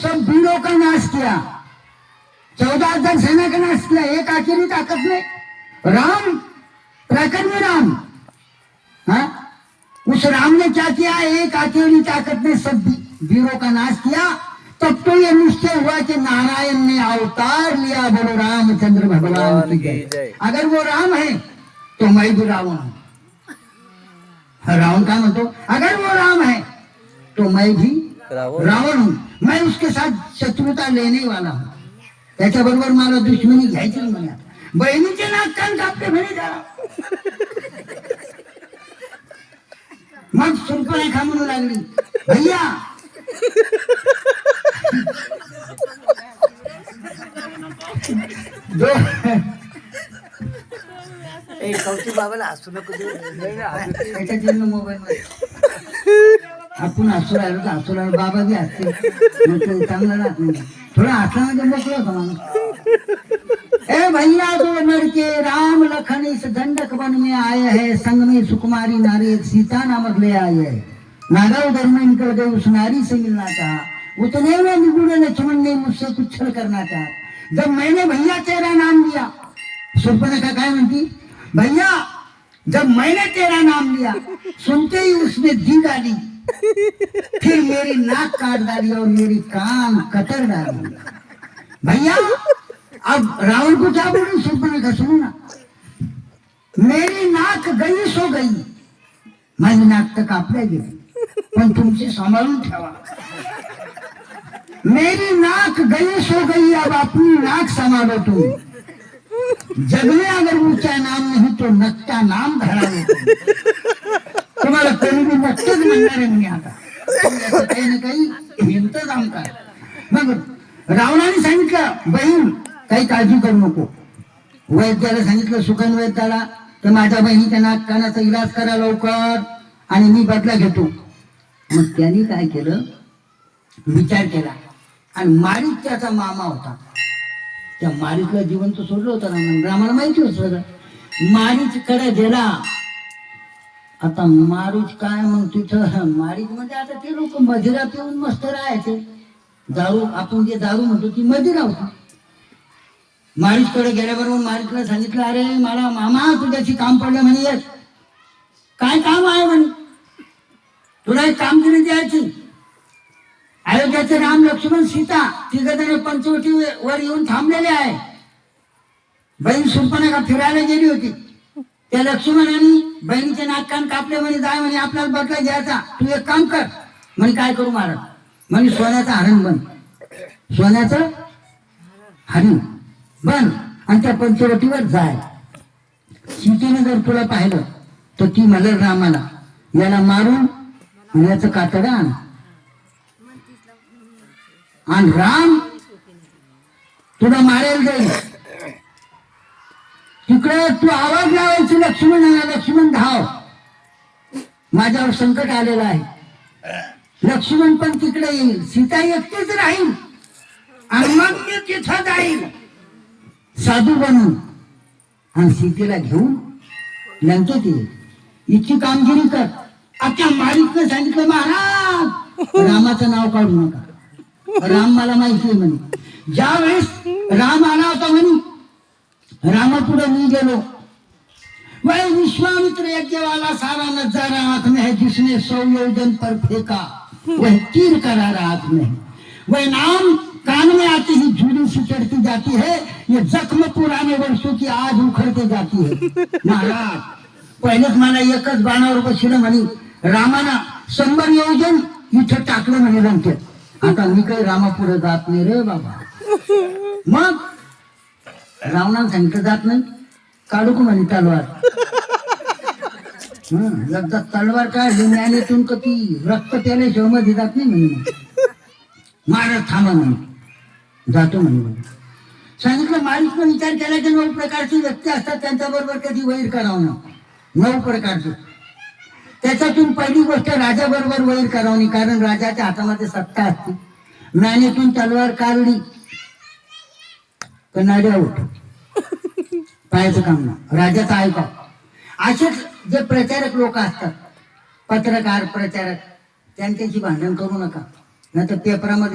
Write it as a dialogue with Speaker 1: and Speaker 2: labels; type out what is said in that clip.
Speaker 1: सब वीरों का नाश किया, 14,000 सेना का नाश किया, एक अकेली ताकत ने राम, प्रकर्मी राम, हाँ, उस राम ने क्या किया, एक अकेली ताकत ने सब वीरों का नाश किया। तब तो ये निश्चय हुआ कि नारायण ने अवतार लिया, बोलो रामचंद्र भगवान की जय। अगर वो राम है तो मैं भी रावण हूं। रावण का मतलब, अगर वो राम है तो मैं भी रावण हूं। मैं उसके साथ शत्रुता लेने वाला हूं, त्याच्याबरोबर मला दुश्मनी घ्यायची नाही। बहिणीचे नाक कान कापले म्हणे जा, मग सुरपणखा म्हणू लागली, भैया
Speaker 2: कौतुक बाबाला हसू नको
Speaker 1: मोबाईल मध्ये आपण हसू राहिलो तर हसू राहिलो, बाबा बी हसते, चांगला राहत नाही, थोडा हसला म्हणजे मोकळं होता माणूस। ए भैया दो लड़के राम लखन इस दंडक वन में आए हैं, संग में सुकुमारी नारी सीता नामक ले आए हैं। नागा उधर में निकल गए, उस नारी से मिलना चाहा, उतने में निगुड़े लक्ष्मण ने मुझसे कुछ छल करना चाहा। जब मैंने भैया तेरा नाम लिया, सुर्पणखा काय म्हणती, भैया जब मैंने तेरा नाम लिया, सुनते ही उसने दी डाली, फिर मेरी नाक काट डाली और मेरी कान कतर डाली। भैया अब रावण को क्या बोलूं, सुर्पणखा सुनो ना, मेरी नाक गई सो गई, माझी नाक तर कापल्या गेली, पण तुमची सांभाळून ठेवा। मेरी नाक गई सो गई, अब अपनी नाक संभालो तुम। जग में अगर ऊंचा नाम नहीं तो नक्का नाम धरा तुम्हाला कोणी भी नक्कीच म्हणणार आहे म्हणे, आता काही ना काही हिंमतच आमका। मग रावणाने सांगितलं, बहीण काही काळजी करू नको, वैद्याला सांगितलं, सुखन वैद्याला, तर माझ्या बहिणीच्या नाक कानाचा इलाज करा लवकर आणि मी बदला घेतो। मग त्यांनी काय केलं, विचार केला, आणि मारीच त्याचा मामा होता, त्या मारीचला जिवंत सोडलं होतं रामाने, रामाला माहिती होत सगळं। मारीच कडे गेला, आता मारीच काय मग तिथं मारीच मध्ये आता ते लोक मदिरा पिऊन मस्त राहायचे, दारू, आपण जे दारू म्हणतो ती मदिरा होती। मारीच कडे गेल्याबरोबर मारीचला सांगितलं, अरे मला मामा तुझ्याशी काम पडलं म्हणे, येस काय काम आहे म्हणे, तुला एक कामगिरी द्यायची। अयोध्याचे राम लक्ष्मण सीता तिघजण पंचवटीवर येऊन थांबलेले आहे। बहीण सुर्पणखा फिरायला गेली होती, त्या लक्ष्मणाने बहिणीचे नाक कान कापले म्हणे, जाय म्हणे आपल्याला बदला घ्यायचा, तू एक काम कर म्हणे, काय करू महाराज म्हणे, सोन्याचं हरण बन, सोन्याचं हरण बन आणि त्या पंचवटीवर जाय। सीतेने जर तुला पाहिलं तर ती म्हणेल रामाला, याला मारून याचं कातडं आण, आणि राम तुला मारेल जाईल। तिकडे तू आवाज लावायची लक्ष्मणाला, लक्ष्मण धाव, माझ्यावर संकट आलेलं आहे। लक्ष्मण पण तिकडे येईल, सीता एकटीच राहील, आणि मग मी तिथं जाईल साधू बनून, आणि सीतेला घेऊन लंकेत येईल, इतकी कामगिरी कर। आता मारीकने सांगितलं, महाराज रामाचं नाव काढू नका, राम मला माहिती आहे म्हणे। ज्या वेळेस राम आला होता म्हणे, रामापुढे मी गेलो, वह विश्वामित्र यज्ञ वाला सारा नजारा आंख में है, जिसने 100 योजन पर फेंका वह तीर करारा आंख में है, वह नाम कान में आती ही झूली सी चढ़ती जाती है, ये जख्म पुराने वर्षों की आज उखड़ते जाती है। महाराज पहिलेच मला एकच बाणावर बसलं म्हणे, रामाना 100 योजन इथं टाकलं म्हणे लंकेत, आता मी काही रामापुढे जात नाही रे बाबा। मग रावणाला सांगितलं जात नाही, काढू का म्हणे तलवार, एकदा तलवार काढली ज्ञानेतून कधी रक्त त्याला मध्ये जात नाही म्हणे, महाराज थांबा म्हणे, जातो म्हणे। सांगितलं, मारीचने विचार केला की 9 प्रकारची व्यक्ती असतात, त्यांच्याबरोबर कधी वैर करावं ना, 9 प्रकारचे। त्याच्यातून पहिली गोष्ट राजा बरोबर वैर करावणी, कारण राजाच्या हातामध्ये सत्ता असते। ज्ञानेतून तलवार काढली तर नाड्या उठ, पाहायचं काम ना, राजाचं ऐका। असेच जे प्रचारक लोक असतात, पत्रकार प्रचारक, त्यांच्याशी भांडण करू नका, नाही तर पेपरामध्ये